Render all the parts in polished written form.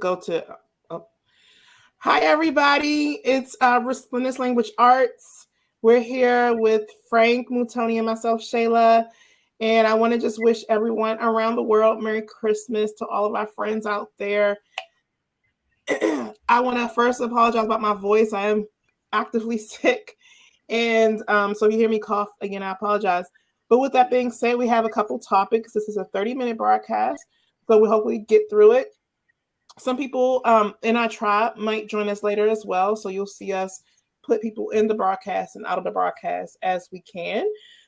go to. Oh. Hi, everybody. It's Resplendence Language Arts. We're here with Frank, Mutoni, and myself, Shayla. And I want to just wish everyone around the world Merry Christmas to all of our friends out there. I want to first apologize about my voice. I am actively sick. And so if you hear me cough again, I apologize. But with that being said, we have a couple topics. This is a 30-minute broadcast, so we hopefully get through it. Some people in our tribe might join us later as well, so you'll see us put people in the broadcast and out of the broadcast as we can.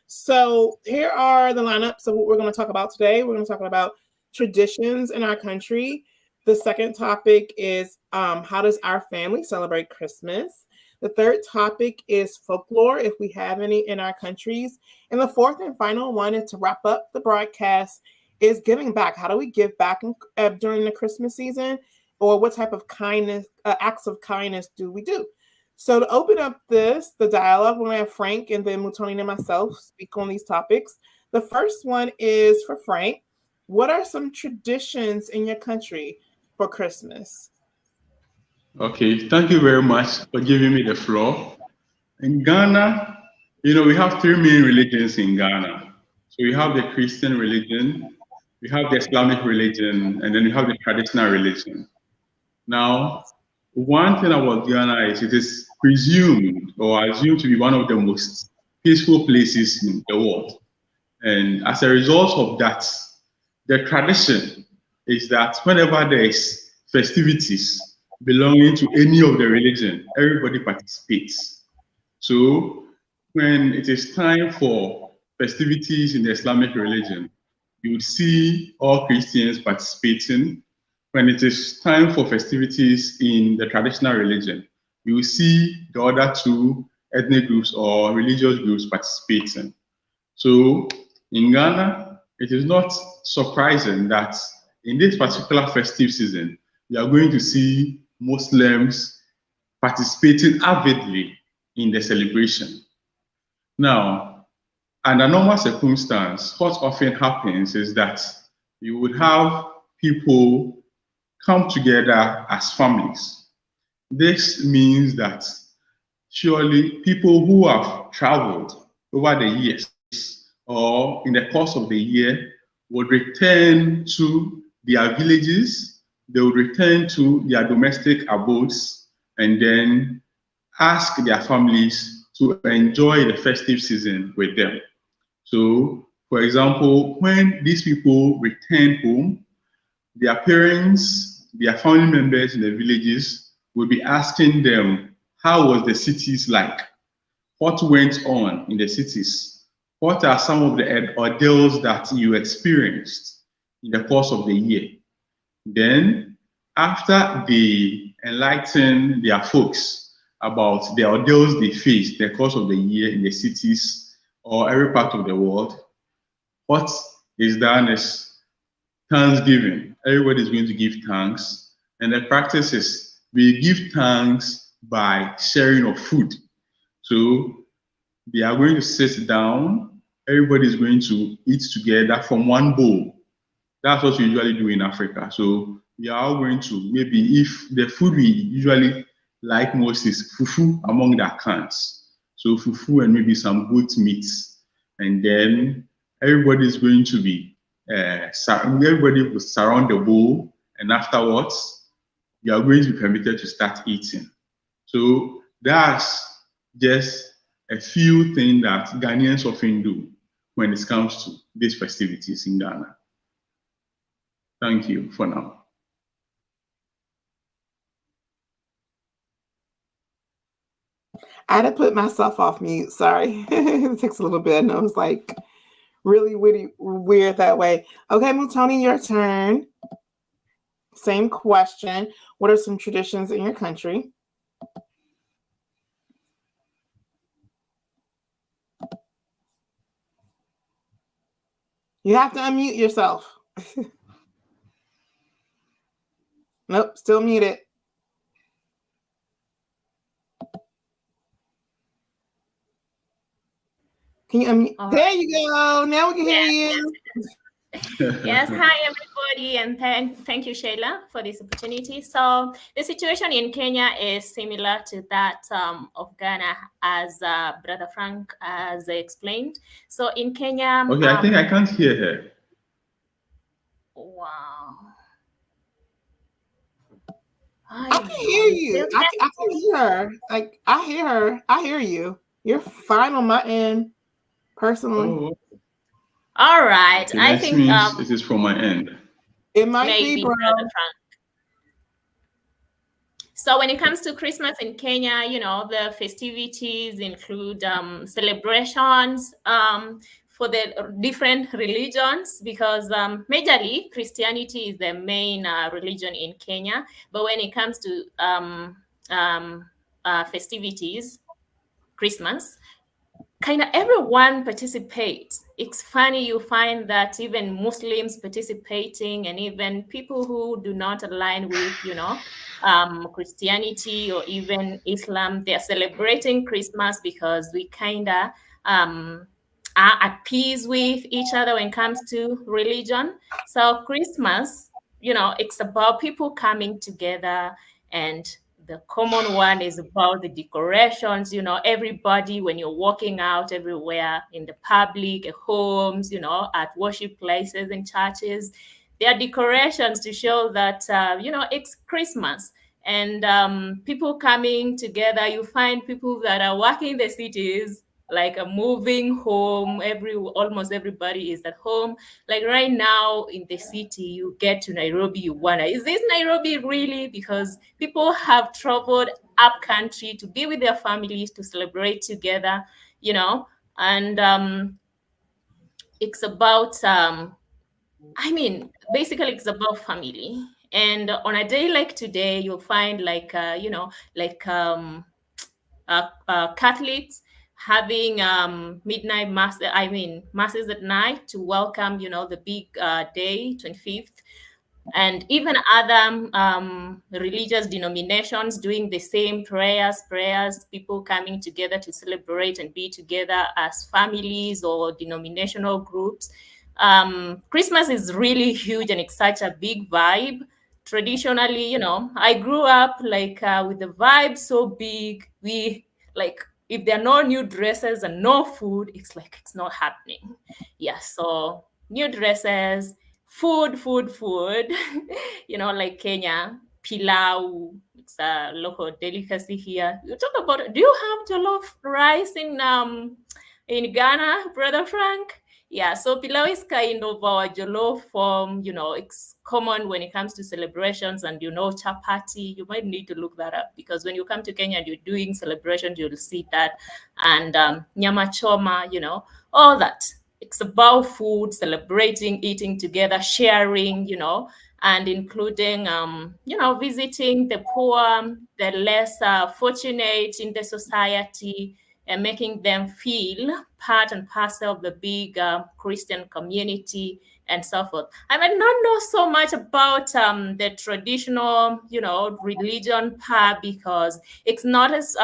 So here are the lineups of what we're going to talk about today. We're going to talk about traditions in our country. The second topic is how does our family celebrate Christmas? The third topic is folklore, if we have any in our countries. And the fourth and final one is to wrap up the broadcast is giving back. How do we give back during the Christmas season? Or what type of kindness, acts of kindness do we do? So to open up the dialogue, we're going to have Frank and then Mutoni and myself speak on these topics. The first one is for Frank. What are some traditions in your country for Christmas? Okay, thank you very much for giving me the floor. In Ghana, we have three main religions in Ghana. So we have the Christian religion, we have the Islamic religion, and then we have the traditional religion. Now, one thing about Ghana is it is presumed or assumed to be one of the most peaceful places in the world. And as a result of that, the tradition is that whenever there is festivities belonging to any of the religion, everybody participates. So when it is time for festivities in the Islamic religion, you would see all Christians participating. When it is time for festivities in the traditional religion, you will see the other two ethnic groups or religious groups participating. So in Ghana, it is not surprising that in this particular festive season, you are going to see Muslims participating avidly in the celebration. Now, under normal circumstance, what often happens is that you would have people come together as families. This means that surely people who have traveled over the years or in the course of the year would return to their villages, they would return to their domestic abodes, and then ask their families to enjoy the festive season with them. So, for example, when these people return home, their parents, their family members in the villages will be asking them, how was the cities like? What went on in the cities? What are some of the ordeals that you experienced in the course of the year? Then, after they enlighten their folks about the ordeals they faced in the course of the year in the cities or every part of the world, what is done is Thanksgiving. Everybody is going to give thanks. And the practice is we give thanks by sharing of food. So they are going to sit down. Everybody is going to eat together from one bowl. That's what we usually do in Africa. So we are all going to, maybe if the food we usually like most is fufu among the accounts. So fufu and maybe some goat meats. And then everybody is going to be, everybody will surround the bowl. And afterwards, you are going to be permitted to start eating. So that's just a few things that Ghanaians often do when it comes to these festivities in Ghana. Thank you for now. I had to put myself off mute. Sorry. It takes a little bit. I know it's like really weird that way. Okay, Mutoni, your turn. Same question. What are some traditions in your country? You have to unmute yourself. Nope, still muted. Can you unmute? There you go. Now we can hear you. Yes, hi everybody, and thank you, Shayla, for this opportunity. So, the situation in Kenya is similar to that of Ghana, as Brother Frank has explained. So, in Kenya, Okay, I think I can't hear her. wow, I I can know hear it's you. still I can hear her. Like I hear her. I hear you. You're fine on my end, personally. Oh, all right. okay. I That think means it is from my end. It might be, maybe bro. Brother Frank. So when it comes to Christmas in Kenya, the festivities include celebrations for the different religions because majorly Christianity is the main religion in Kenya. But when it comes to um, festivities, Christmas, kind of everyone participates. It's funny you find that even Muslims participating and even people who do not align with, Christianity or even Islam, they're celebrating Christmas because we kind of um, are at peace with each other when it comes to religion. So Christmas, it's about people coming together, and the common one is about the decorations. Everybody, when you're walking out everywhere in the public, at homes, at worship places and churches, there are decorations to show that, it's Christmas. And people coming together, you find people that are working the cities, like moving home. Almost everybody is at home. Like right now in the city, you get to Nairobi, you wonder, is this Nairobi really? Because people have traveled up country to be with their families, to celebrate together, you know, and it's about, basically it's about family. And on a day like today, you'll find like, Catholics having midnight mass. Masses at night to welcome, the big day, 25th, and even other religious denominations doing the same prayers, people coming together to celebrate and be together as families or denominational groups. Christmas is really huge and it's such a big vibe. Traditionally, I grew up like with the vibe so big. We like, if there are no new dresses and no food, it's like it's not happening. Yeah, so new dresses, food. Like Kenya, pilau. It's a local delicacy here. You talk about. Do you have jollof rice in Ghana, brother Frank? Yeah, so pilau is kind of our jollof form. It's common when it comes to celebrations, and chapati. You might need to look that up because when you come to Kenya and you're doing celebrations, you'll see that, and nyama choma. All that. It's about food, celebrating, eating together, sharing, and including, visiting the poor, the less fortunate in the society, and making them feel part and parcel of the big Christian community and so forth. I might not know so much about the traditional, religion part because it's not as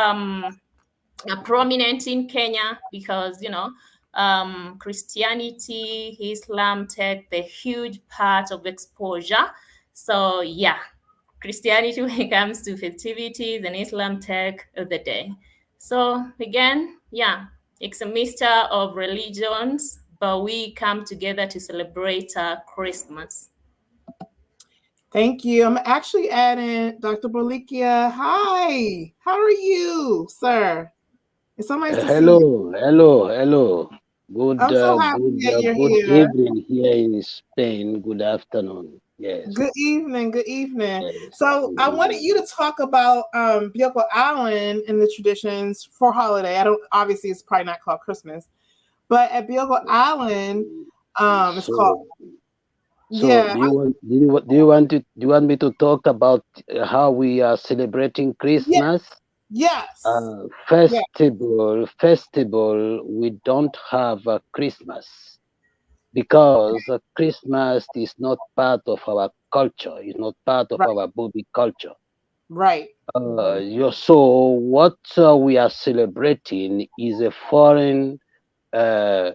prominent in Kenya because Christianity, Islam take the huge part of exposure. So yeah, Christianity when it comes to festivities and Islam take the day. So again, yeah, it's a mixture of religions, but we come together to celebrate Christmas. Thank you. I'm actually adding Dr. Bolikia. Hi. How are you, sir? It's so nice to see you. Hello. I'm so happy that you're Good here. evening here in Spain. Good afternoon. Yes, Good evening. Good evening. yes. So I wanted you to talk about Bioko Island and the traditions for holiday. I don't obviously it's probably not called Christmas, but at Bioko Island, it's called So, so yeah, do you want me to talk about how we are celebrating yeah, Christmas? yes, yeah, Festival. We don't have a Christmas because Christmas is not part of our culture. It's not part of right, our Bubi culture. right, So what we are celebrating is a foreign uh,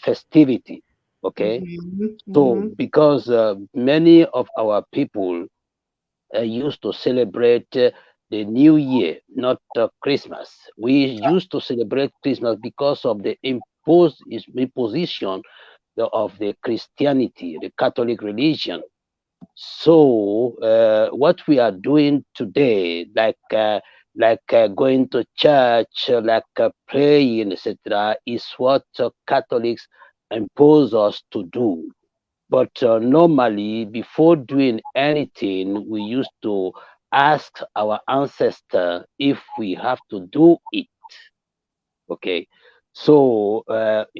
festivity. Okay, so Mm-hmm. because many of our people used to celebrate the New Year, not Christmas. We used to celebrate Christmas because of the imposition of the Christianity, the Catholic religion. So what we are doing today, like going to church, praying, etc., is what Catholics impose us to do. But normally, before doing anything, we used to ask our ancestor if we have to do it. Okay. So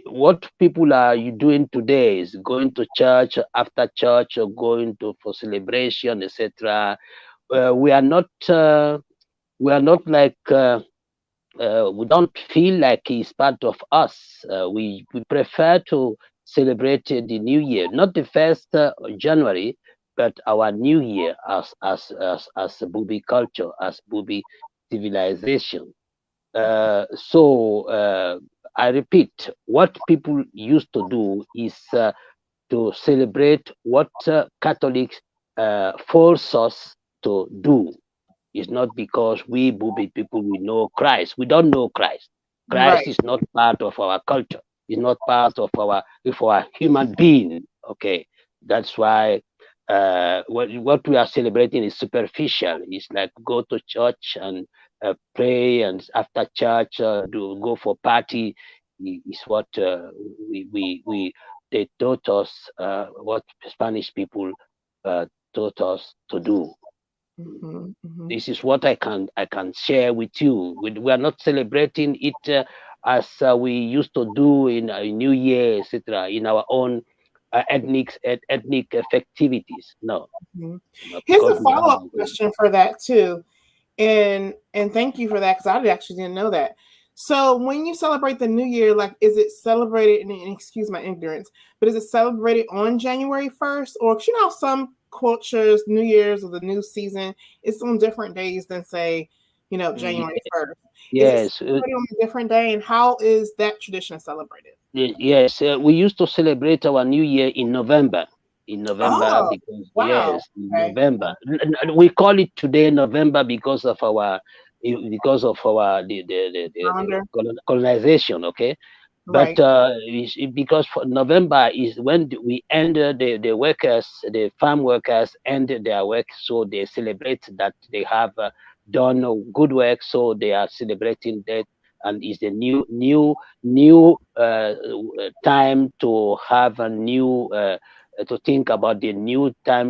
what people are you doing today is going to church after church or going to for celebration, etc. We are not. We are not like. We don't feel like it's part of us. We prefer to celebrate the New Year, not the first January, but our New Year as Bubi culture, as Bubi civilization. So I repeat, what people used to do is to celebrate what Catholics force us to do. It's not because we Bubi people we know Christ. We don't know Christ. Christ Right. is not part of our culture. It's not part of our human being. Okay, that's why what we are celebrating is superficial. It's like go to church and pray, and after church do go for party. Is what we they taught us. What Spanish people taught us to do. Mm-hmm. Mm-hmm. This is what I can share with you. We are not celebrating it as we used to do in New Year, etc. In our own ethnic festivities. No, Mm-hmm. no, Here's because a we have follow-up our own. question for that too. And thank you for that because I actually didn't know that. So when you celebrate the new year, like is it celebrated and excuse my ignorance, but is it celebrated on January 1st? Or 'cause you know some cultures, New Year's or the new season, it's on different days than say, January 1st. Is it Yes, celebrated on a different day? And how is that tradition celebrated? yes, we used to celebrate our New Year in November. In November, Oh, because wow. yes, in Okay. November. We call it today November because of our the Calendar. colonization. Okay, but Right. because for November is when we end the workers, the farm workers end their work, so they celebrate that they have done good work, so they are celebrating that, and it's the new time to have a new to think about the new time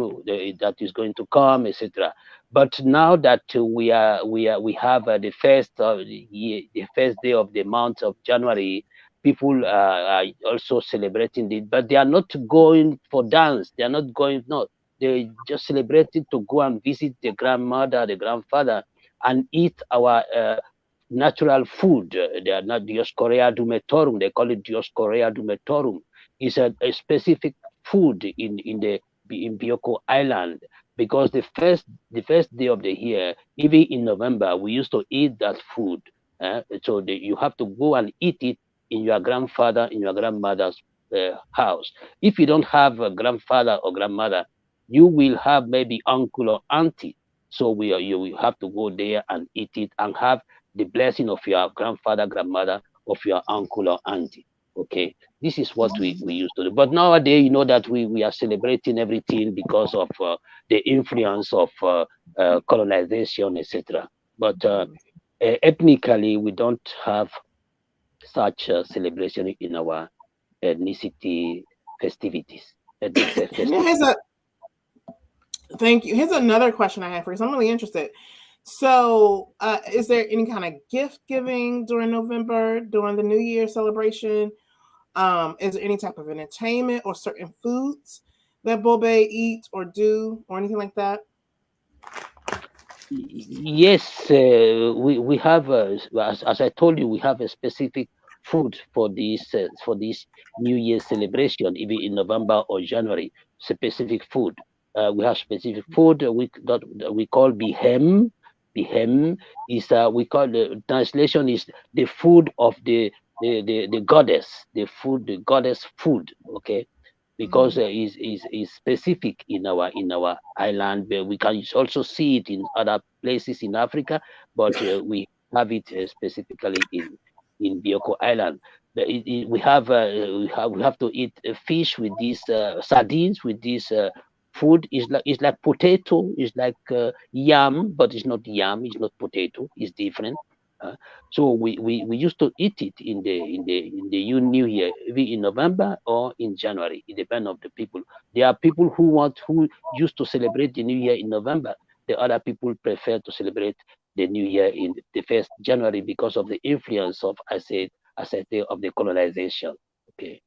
that is going to come, etc. But now that we have the first the first day of the month of January, people are also celebrating it, but they are not going for dance. They are not going, no. They just celebrating to go and visit the grandmother, the grandfather, and eat our natural food. They are not Dioscorea dumetorum. They call it Dioscorea dumetorum. It's a specific food in Bioko Island, because the first day of the year, even in November, we used to eat that food. So you have to go and eat it in your grandfather, in your grandmother's house. If you don't have a grandfather or grandmother, you will have maybe uncle or auntie. So you will have to go there and eat it and have the blessing of your grandfather, grandmother, of your uncle or auntie. Okay, this is what we used to do. But nowadays, you know that we are celebrating everything because of the influence of colonization, etc. But ethnically, we don't have such a celebration in our ethnicity festivities, ethnic Now, here's festivities. a thank you. Here's another question I have for you. So I'm really interested. So, is there any kind of gift giving during November during the New Year celebration? Is there any type of entertainment or certain foods that Bobe eat or do or anything like that? Yes, we have, as I told you, we have a specific food for this New Year celebration, even in November or January. Specific food. We have specific food that we call bihem. Bihem is we call the translation is the food of the goddess, the goddess food. Okay, because is specific in our island. But we can also see it in other places in Africa, but we have it specifically in Bioko Island. But we have to eat fish with these sardines with this food. Is like potato. It's like yam, but it's not yam. It's not potato. It's different. Uh, so we used to eat it in the New Year, maybe in November or in January. It depends on the people. There are people who used to celebrate the New Year in November. The other people prefer to celebrate the New Year in the first January because of the influence of, I say, of the colonization. Okay.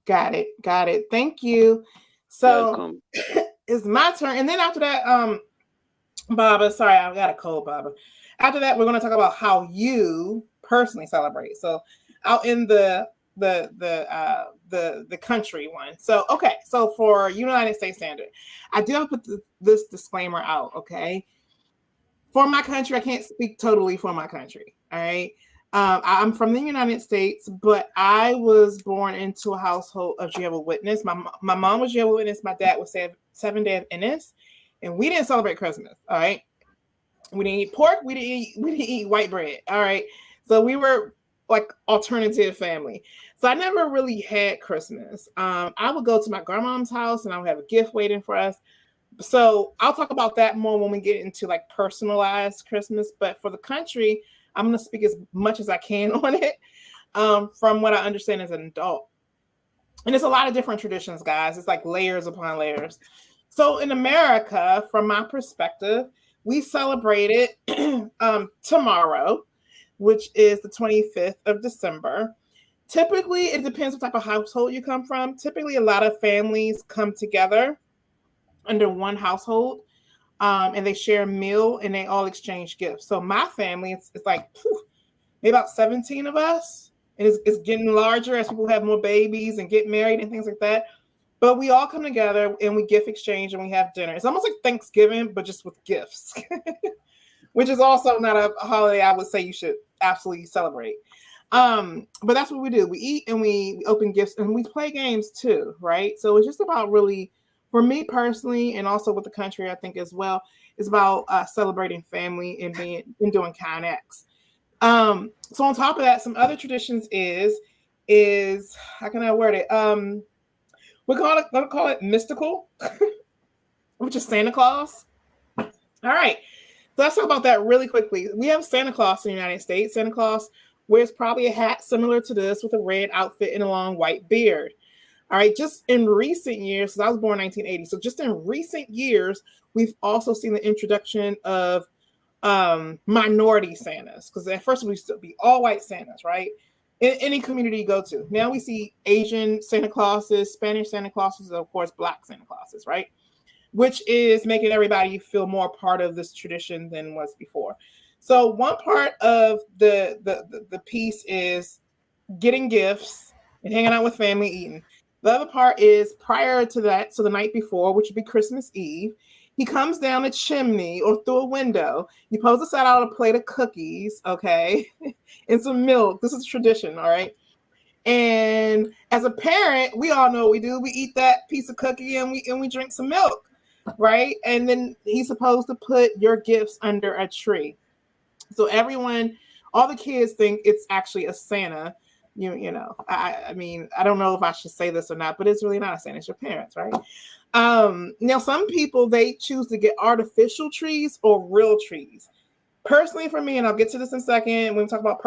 Got it. Thank you. So Welcome. it's my turn. And then after that, Baba, sorry, I got a cold, Baba. After that, we're going to talk about how you personally celebrate. So out in the country one. So okay, so for United States standard, I do have to put this disclaimer out. Okay, for my country, I can't speak totally for my country. All right. I'm from the United States, but I was born into a household of Jehovah's Witness. My mom was Jehovah's Witness. My dad was Seventh-day Adventist, and we didn't celebrate Christmas. All right, we didn't eat pork. We didn't eat white bread. All right, so we were like alternative family. So I never really had Christmas. I would go to my grandma's house, and I would have a gift waiting for us. So I'll talk about that more when we get into like personalized Christmas. But for the country, I'm going to speak as much as I can on it from what I understand as an adult. And it's a lot of different traditions, guys. It's like layers upon layers. So in America, from my perspective, we celebrate it tomorrow, which is the 25th of December. Typically, it depends what type of household you come from. Typically, a lot of families come together under one household. And they share a meal and they all exchange gifts. So my family, it's like maybe about 17 of us. And it's getting larger as people have more babies and get married and things like that. But we all come together and we gift exchange and we have dinner. It's almost like Thanksgiving, but just with gifts, which is also not a holiday I would say you should absolutely celebrate. But that's what we do. We eat and we open gifts and we play games too, right? So it's just about really, for me personally, and also with the country, I think as well, it's about celebrating family and doing kind acts. So on top of that, some other traditions is how can I word it? We're gonna call it mystical, which is Santa Claus. All right, so let's talk about that really quickly. We have Santa Claus in the United States. Santa Claus wears probably a hat similar to this with a red outfit and a long white beard. All right, just in recent years, because I was born in 1980, so just in recent years, we've also seen the introduction of minority Santas, because at first we used to be all white Santas, right? In any community you go to. Now we see Asian Santa Clauses, Spanish Santa Clauses, and of course, Black Santa Clauses, right? Which is making everybody feel more part of this tradition than was before. So one part of the piece is getting gifts and hanging out with family, eating. The other part is prior to that, so the night before, which would be Christmas Eve, he comes down a chimney or through a window. He pulls us out a plate of cookies, okay, and some milk. This is tradition, all right? And as a parent, we all know what we do. We eat that piece of cookie and we drink some milk, right? And then he's supposed to put your gifts under a tree. So everyone, all the kids think it's actually a Santa. You know, I mean, I don't know if I should say this or not, but it's really not a Santa. It's your parents, right? Now, some people, they choose to get artificial trees or real trees. Personally, for me, and I'll get to this in a second, when we talk about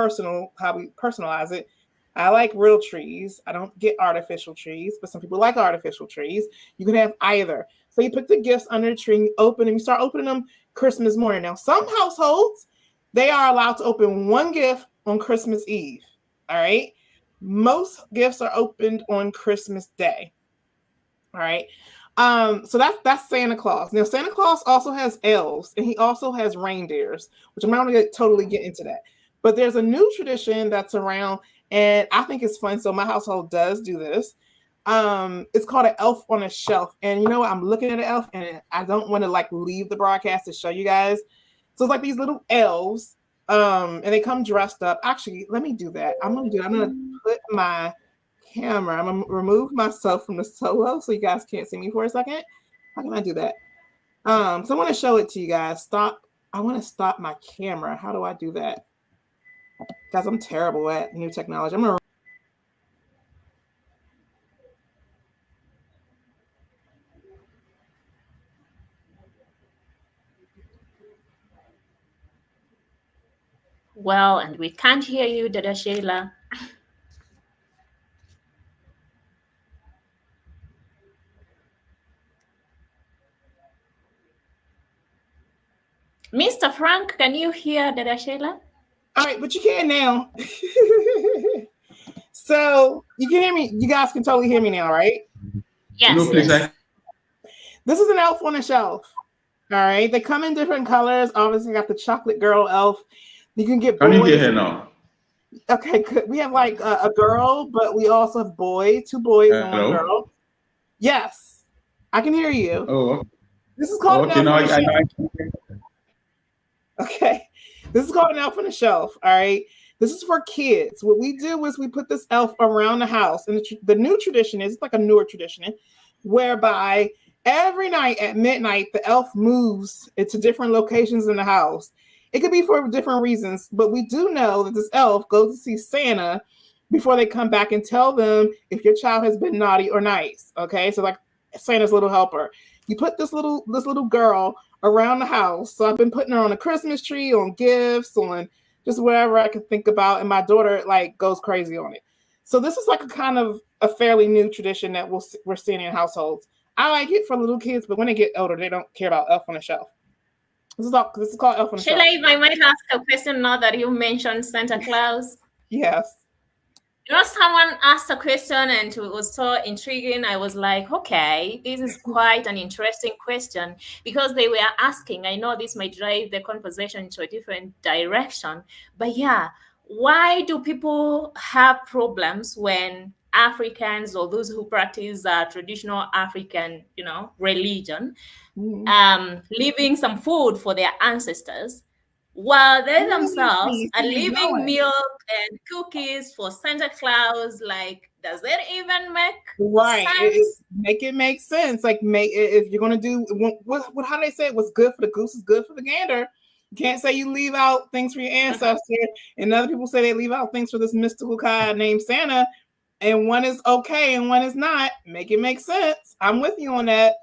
how we personalize it, I like real trees. I don't get artificial trees, but some people like artificial trees. You can have either. So you put the gifts under the tree, and you open them. You start opening them Christmas morning. Now, some households, they are allowed to open one gift on Christmas Eve. All right. Most gifts are opened on Christmas Day. All right. So that's Santa Claus. Now, Santa Claus also has elves and he also has reindeers, which I'm not going to totally get into that. But there's a new tradition that's around, and I think it's fun. So my household does do this. It's called an elf on a shelf. And you know what? I'm looking at an elf and I don't want to like leave the broadcast to show you guys. So it's like these little elves. And they come dressed up. Actually, let me do that. I'm going to put my camera. I'm gonna remove myself from the solo so you guys can't see me for a second. How can I do that? So I want to show it to you guys. Stop. I want to stop my camera. How do I do that? Guys, I'm terrible at new technology. I'm gonna. Well, and we can't hear you, Dada Sheila. Mr. Frank, can you hear Dada Sheila? All right, but you can now. So you can hear me. You guys can totally hear me now, right? Yes. No, please, Yes. This is an elf on a shelf. All right, they come in different colors. Obviously, got the chocolate girl elf. You can get can you boys. hear her now? Okay, good. We have like a girl, but we also have boys, 2 boys and 1 Hello? girl. Yes, I can hear you. Oh, This is called an okay. elf Now on a I shelf. Okay, this is called an elf on a shelf. All right, this is for kids. What we do is we put this elf around the house, and the new tradition is, it's like a newer tradition, whereby every night at midnight the elf moves into different locations in the house. It could be for different reasons, but we do know that this elf goes to see Santa before they come back and tell them if your child has been naughty or nice. Okay, so like Santa's little helper. You put this little girl around the house. So I've been putting her on a Christmas tree, on gifts, on just whatever I can think about, and my daughter like goes crazy on it. So this is like a kind of a fairly new tradition that we're seeing in households. I like it for little kids, but when they get older, they don't care about Elf on the Shelf. This is called Elf on the Sheila, Shelf. if I might ask a question now that you mentioned Santa Claus. Yes. You know, someone asked a question and it was so intriguing. I was like, okay, this is quite an interesting question because they were asking. I know this might drive the conversation into a different direction, but yeah, why do people have problems when Africans or those who practice traditional African, religion, leaving some food for their ancestors, while they themselves are leaving milk and cookies for Santa Claus? Like, does that even make sense? Make it make sense. Like, if you're gonna do what how do they say it? What's good for the goose is good for the gander. You can't say you leave out things for your ancestors, and other people say they leave out things for this mystical guy named Santa, and one is okay and one is not. Make it make sense. I'm with you on that.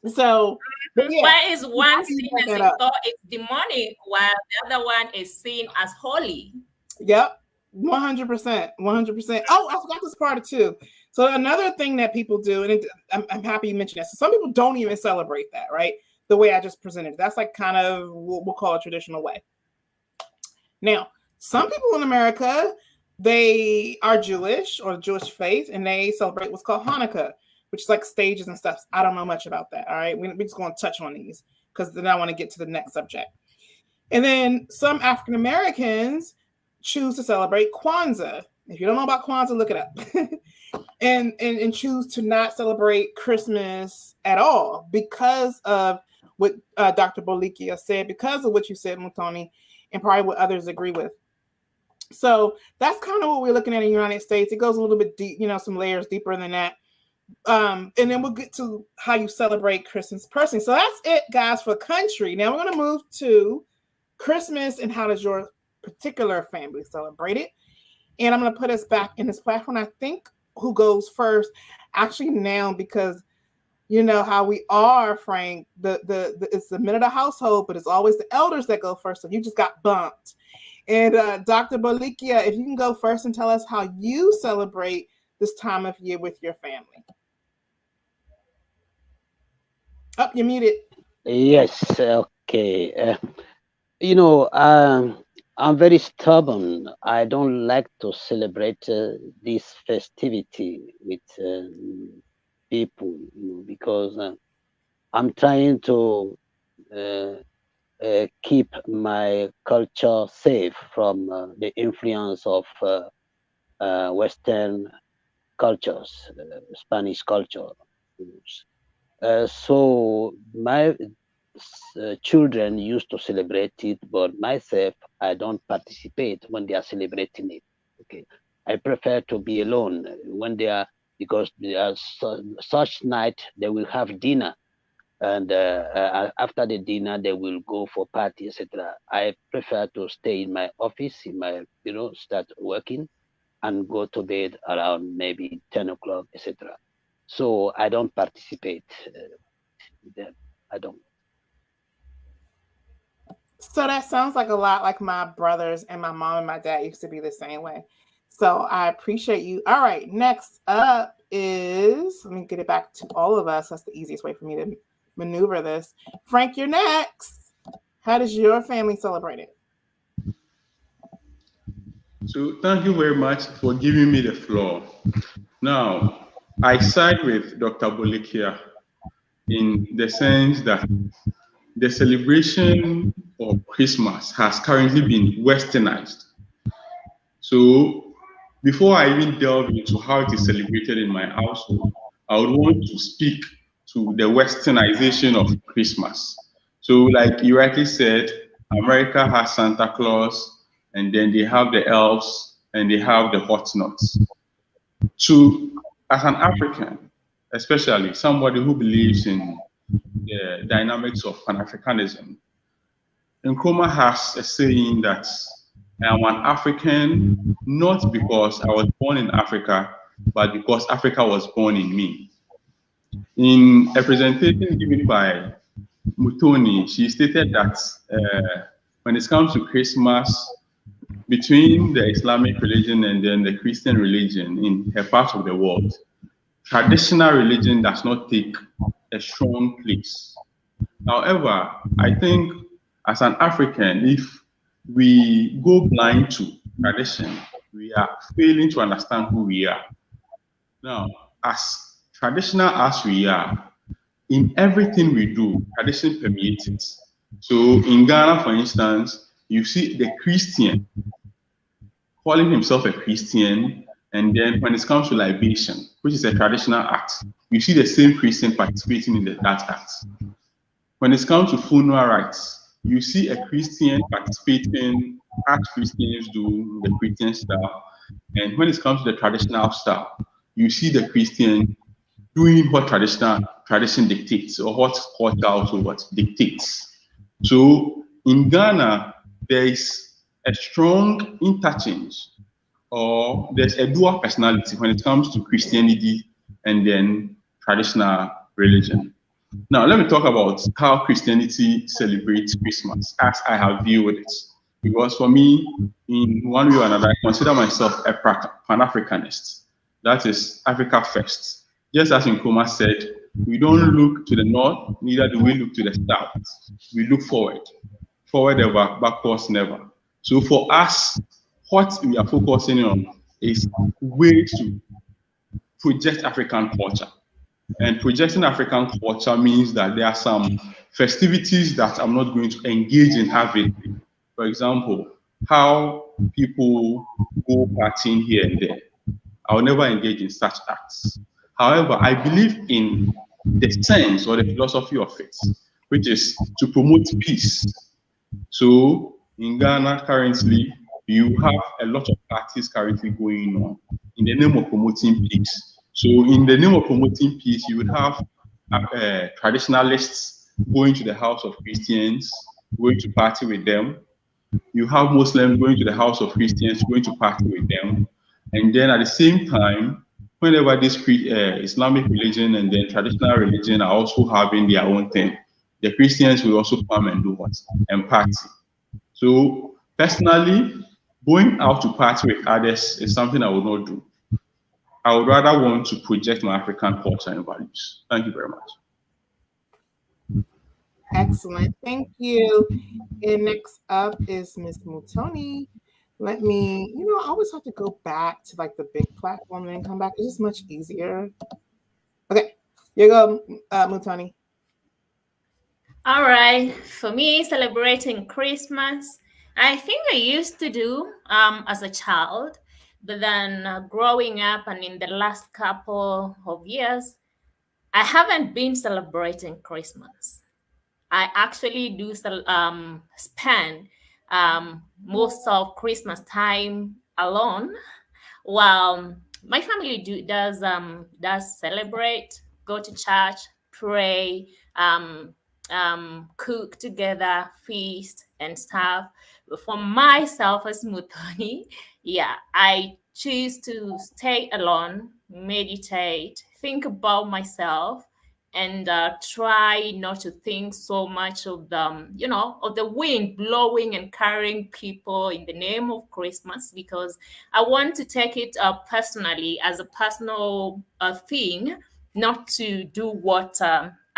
So, yeah, why is one seen as it's demonic while the other one is seen as holy? Yep, 100%, 100%. Oh, I forgot this part too. So another thing that people do, and I'm happy you mentioned that. So some people don't even celebrate that, right? The way I just presented. That's like kind of what we'll call a traditional way. Now, some people in America, they are Jewish or Jewish faith, and they celebrate what's called Hanukkah, which is like stages and stuff. I don't know much about that. All right. We're just going to touch on these because then I want to get to the next subject. And then some African Americans choose to celebrate Kwanzaa. If you don't know about Kwanzaa, look it up. and choose to not celebrate Christmas at all because of what Dr. Bikia said, because of what you said, Mutoni, and probably what others agree with. So that's kind of what we're looking at in the United States. It goes a little bit deep, some layers deeper than that. And then we'll get to how you celebrate Christmas personally. So that's it, guys, for country. Now we're going to move to Christmas and how does your particular family celebrate it. And I'm going to put us back in this platform. I think who goes first, actually now, because you know how we are, Frank, it's the men of the household, but it's always the elders that go first. So you just got bumped. And Dr. Bikia, if you can go first and tell us how you celebrate this time of year with your family. Oh, you're muted. Yes, okay. I'm very stubborn. I don't like to celebrate this festivity with people, because I'm trying to keep my culture safe from the influence of Western cultures, Spanish culture. So my children used to celebrate it, but myself, I don't participate when they are celebrating it. Okay, I prefer to be alone when they are, because they are such night they will have dinner, and after the dinner they will go for party, etc. I prefer to stay in my office, in my, start working and go to bed around maybe 10 o'clock, etc. So I don't participate with them. I don't. So that sounds like a lot like my brothers and my mom and my dad used to be the same way. So I appreciate you. All right, next up is, let me get it back to all of us. That's the easiest way for me to maneuver this. Frank, you're next. How does your family celebrate it? So thank you very much for giving me the floor. Now, I side with Dr. Bolikia in the sense that the celebration of Christmas has currently been westernized. So before I even delve into how it is celebrated in my household, I would want to speak to the westernization of Christmas. So, like you rightly said, America has Santa Claus, and then they have the elves, and they have the hot nuts. To, as an African, especially somebody who believes in the dynamics of Pan-Africanism, Nkrumah has a saying that I am an African not because I was born in Africa, but because Africa was born in me. In a presentation given by Mutoni, she stated that when it comes to Christmas, between the Islamic religion and then the Christian religion in her part of the world, traditional religion does not take a strong place. However, I think as an African, if we go blind to tradition, we are failing to understand who we are. Now, as traditional as we are, in everything we do, tradition permeates it. So in Ghana, for instance, you see the Christian calling himself a Christian, and then when it comes to libation, which is a traditional act, you see the same Christian participating in that act. When it comes to funeral rites, you see a Christian participating as Christians do in the Christian style. And when it comes to the traditional style, you see the Christian doing what tradition dictates or what culture also what dictates. So in Ghana, there is a strong interchange or there's a dual personality when it comes to Christianity and then traditional religion. Now, let me talk about how Christianity celebrates Christmas as I have viewed it. Because for me, in one way or another, I consider myself a Pan-Africanist. That is Africa first. Just as Nkrumah said, we don't look to the north, neither do we look to the south. We look forward. Forward ever, backwards never. So for us, what we are focusing on is ways to project African culture. And projecting African culture means that there are some festivities that I'm not going to engage in having. For example, how people go partying here and there. I will never engage in such acts. However, I believe in the sense or the philosophy of it, which is to promote peace. So in Ghana currently, you have a lot of parties currently going on in the name of promoting peace. So in the name of promoting peace, you would have traditionalists going to the house of Christians, going to party with them. You have Muslims going to the house of Christians, going to party with them. And then at the same time, whenever this Islamic religion and then traditional religion are also having their own thing, the Christians will also come and do what? And party. So personally, going out to party with others is something I would not do. I would rather want to project my African culture and values. Thank you very much. Excellent. Thank you. And next up is Ms. Mutoni. Let me, I always have to go back to like the big platform and then come back. It's just much easier. Okay, here you go, Mutoni. All right. For me, celebrating Christmas, I think I used to do as a child, but then growing up and in the last couple of years, I haven't been celebrating Christmas. I actually do spend most of Christmas time alone Well, my family does celebrate, go to church, pray, um, cook together, feast and stuff. But for myself as Mutoni, yeah, I choose to stay alone, meditate, think about myself, and try not to think so much of of the wind blowing and carrying people in the name of Christmas, because I want to take it personally as a personal thing, not to do what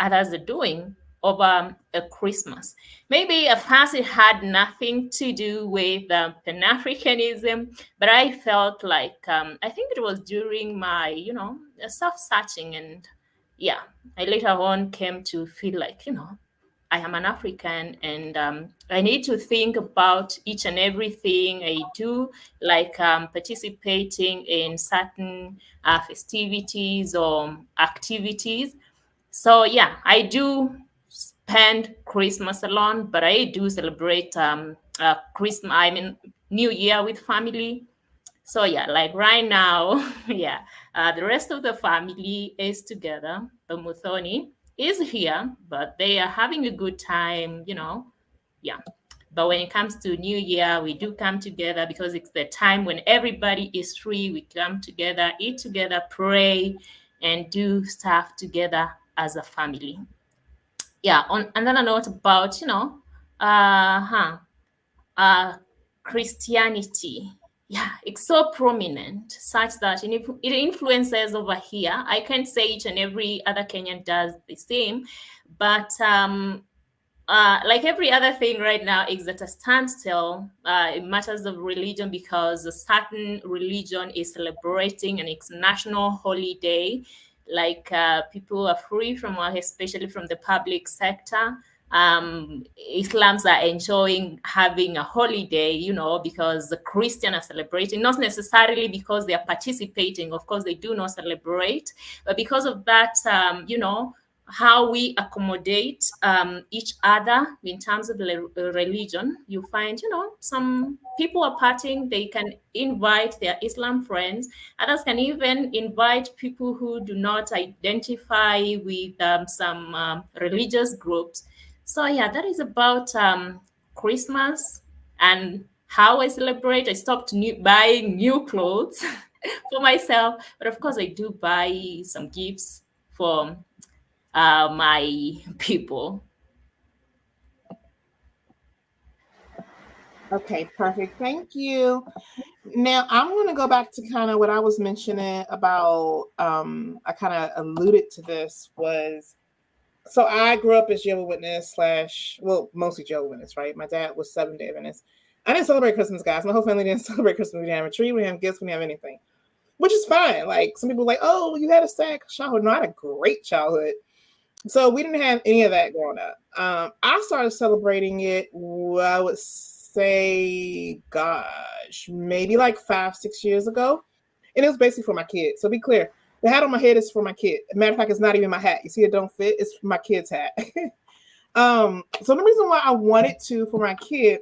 others are doing over a Christmas. Maybe at first it had nothing to do with Pan Africanism, but I felt like I think it was during my, self searching, and yeah, I later on came to feel like, I am an African, and I need to think about each and everything I do, like participating in certain festivities or activities. So yeah, I do spend Christmas alone, but I do celebrate Christmas. I mean New Year with family. So yeah, like right now, yeah, the rest of the family is together. The Muthoni is here, but they are having a good time, Yeah. But when it comes to New Year, we do come together because it's the time when everybody is free. We come together, eat together, pray, and do stuff together as a family. Yeah. On another note about, huh, uh, Christianity. Yeah, it's so prominent, such that it influences over here. I can't say each and every other Kenyan does the same, but like every other thing right now is at a standstill in matters of religion, because a certain religion is celebrating an international holiday. Like people are free from work, especially from the public sector. Islams are enjoying having a holiday, because the Christians are celebrating, not necessarily because they are participating. Of course, they do not celebrate, but because of that, how we accommodate each other in terms of religion. You find, some people are partying, they can invite their Islam friends. Others can even invite people who do not identify with some religious groups. So yeah, that is about Christmas and how I celebrate. I stopped buying new clothes for myself, but of course I do buy some gifts for my people. Okay, perfect. Thank you. Now I'm going to go back to kind of what I was mentioning about. I kind of alluded to this was, so I grew up as Jehovah's Witness slash, well, mostly Jehovah's Witness, right? My dad was 7-day Adventist. I didn't celebrate Christmas, guys. My whole family didn't celebrate Christmas. We didn't have a tree. We didn't have gifts. We didn't have anything, which is fine. Like some people, like, oh, you had a sad childhood. No, I had a great childhood. So we didn't have any of that growing up. I started celebrating it, I would say, gosh, maybe like 5-6 years ago. And it was basically for my kids. So be clear, the hat on my head is for my kid. Matter of fact, it's not even my hat. You see, it don't fit. It's my kid's hat. So the reason why I wanted to, for my kid,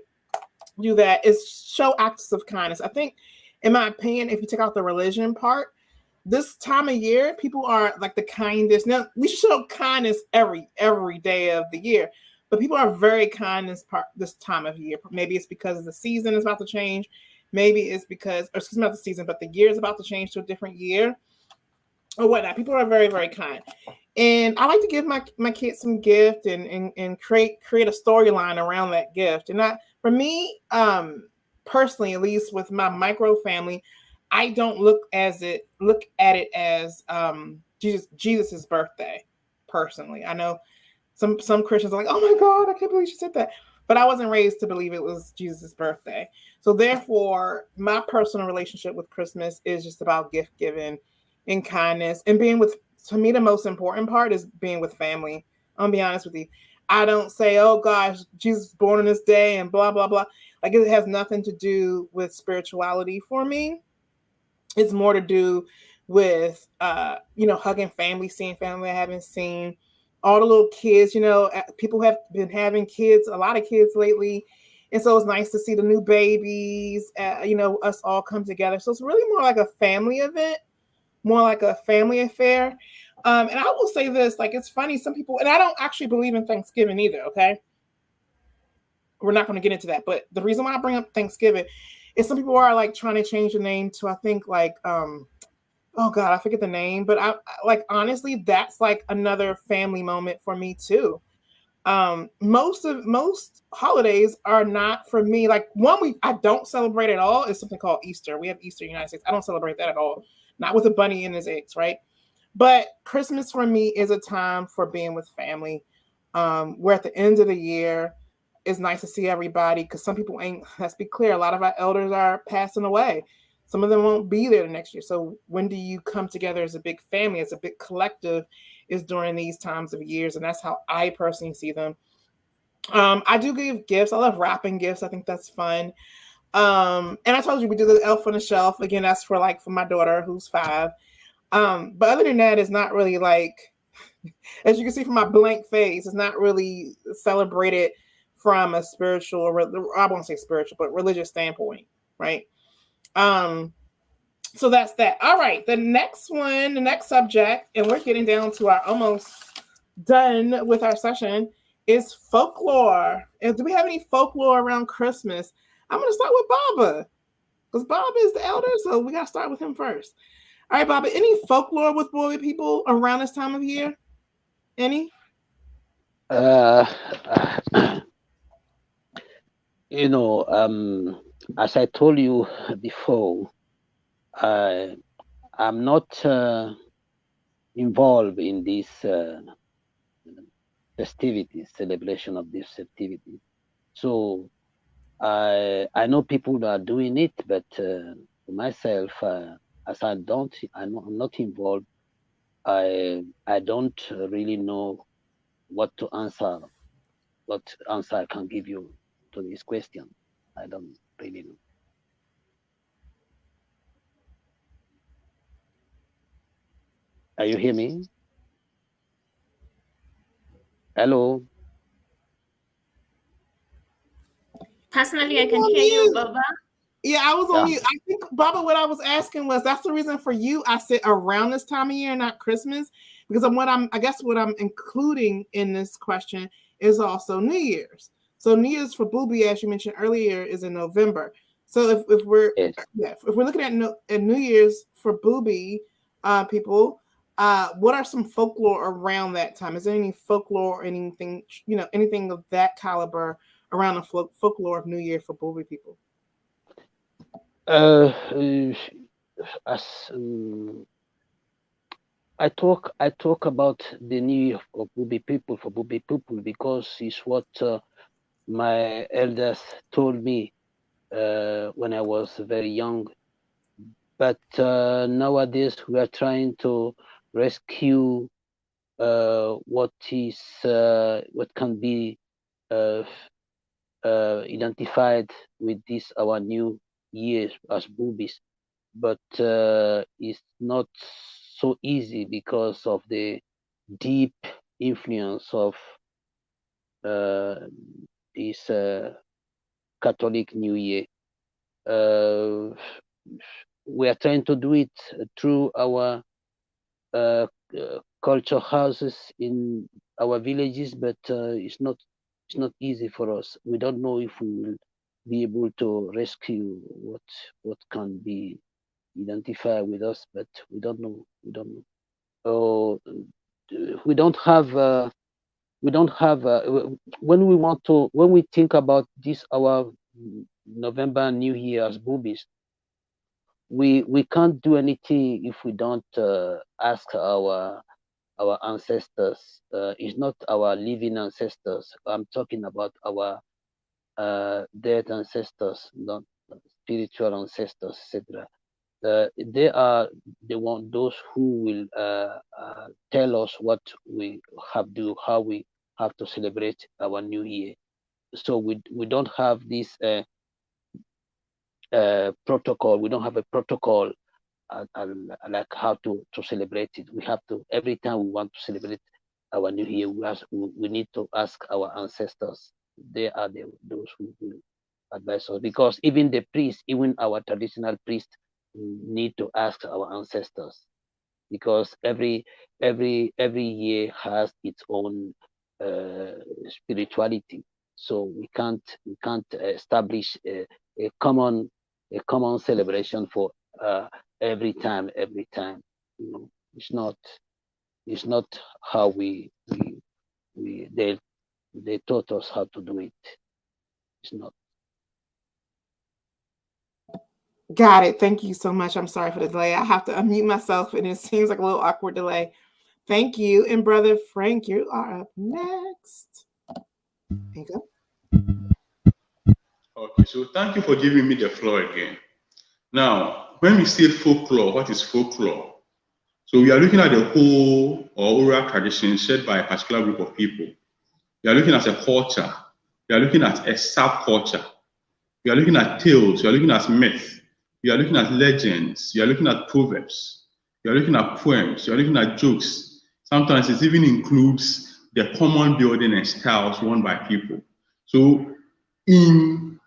do that is show acts of kindness. I think, in my opinion, if you take out the religion part, this time of year, people are like the kindest. Now we show kindness every day of the year, but people are very kind this time of year. Maybe it's because the season is about to change. Maybe it's because, or excuse me, not the season, but the year is about to change to a different year or whatnot. People are very, very kind. And I like to give my kids some gift and create a storyline around that gift. And for me, personally, at least with my micro family, I don't look at it as Jesus's birthday. Personally, I know some Christians are like, oh my God, I can't believe she said that. But I wasn't raised to believe it was Jesus' birthday. So therefore, my personal relationship with Christmas is just about gift giving and kindness and being with. To me, the most important part is being with family. I'll be honest with you. I don't say, oh gosh, Jesus was born on this day and blah, blah, blah. Like it has nothing to do with spirituality for me. It's more to do with, hugging family, seeing family I haven't seen, all the little kids, people have been having kids, a lot of kids lately. And so it's nice to see the new babies, us all come together. So it's really more like a family event, more like a family affair. And I will say this, like, it's funny, some people, and I don't actually believe in Thanksgiving either, okay? We're not going to get into that. But the reason why I bring up Thanksgiving is some people are like trying to change the name to, I think, like, oh God, I forget the name, but I like, honestly, that's like another family moment for me too. Most holidays are not for me. Like, one I don't celebrate at all is something called Easter. We have Easter in the United States. I don't celebrate that at all. Not with a bunny and his eggs, right? But Christmas for me is a time for being with family. We're at the end of the year. It's nice to see everybody because some people ain't, let's be clear, a lot of our elders are passing away. Some of them won't be there the next year. So when do you come together as a big family, as a big collective, is during these times of years. And that's how I personally see them. I do give gifts. I love wrapping gifts. I think that's fun. And I told you we do the elf on the shelf. Again, that's for my daughter who's 5. But other than that, it's not really like, as you can see from my blank face, it's not really celebrated from a spiritual, or I won't say spiritual, but religious standpoint, right? So that's that. All right, the next subject, and we're getting down to our almost done with our session, is folklore. And do we have any folklore around Christmas? I'm going to start with Baba, because Baba is the elder, so we got to start with him first. All right, Baba, any folklore with Boy people around this time of year? Any? As I told you before, I'm not involved in this celebration of this festivity. So I know people that are doing it, but for myself, as I'm not involved. I don't really know what answer I can give you to this question. I don't really know. Are you hear me? Hello? Personally, I can hear you, Baba. Yeah, I was on mute. I think, Baba, what I was asking was, that's the reason for you I said around this time of year, not Christmas, because what I'm including in this question is also New Year's. So New Year's for Booby, as you mentioned earlier, is in November. So if we're looking at New Year's for Booby people, what are some folklore around that time? Is there any folklore or anything of that caliber around the folklore of New Year for Booby people? As I talk about the New Year of Bubi people for Bubi people because it's what my elders told me when I was very young. But nowadays we are trying to rescue what can be identified with this our new year as boobies, but it's not so easy because of the deep influence of this Catholic New Year. We are trying to do it through our culture houses in our villages, but it's not easy for us. We don't know if we will be able to rescue what can be identified with us, but we don't know. So we don't have when we think about this our November New Year as boobies, we can't do anything if we don't ask our ancestors. It's not our living ancestors. I'm talking about our dead ancestors, not spiritual ancestors, etc. They are those who will tell us what we have to do, how we have to celebrate our new year. So we don't have this protocol. We don't have a protocol like how to celebrate it. We have to, every time we want to celebrate our new year, we need to ask our ancestors. They are those who will advise us, because even the priests, even our traditional priests, need to ask our ancestors, because every year has its own spirituality. So we can't establish a common celebration for every time. You know, it's not how we they taught us how to do it. It's not. Got it. Thank you so much. I'm sorry for the delay. I have to unmute myself, and it seems like a little awkward delay. Thank you. And Brother Frank, you are up next. There you go. Okay, so thank you for giving me the floor again. Now, when we say folklore, what is folklore? So we are looking at the whole or oral tradition shared by a particular group of people. We are looking at a culture. We are looking at a subculture. We are looking at tales. We are looking at myth. We are looking at legends. We are looking at proverbs. We are looking at poems. We are looking at jokes. Sometimes it even includes the common building and styles worn by people. So in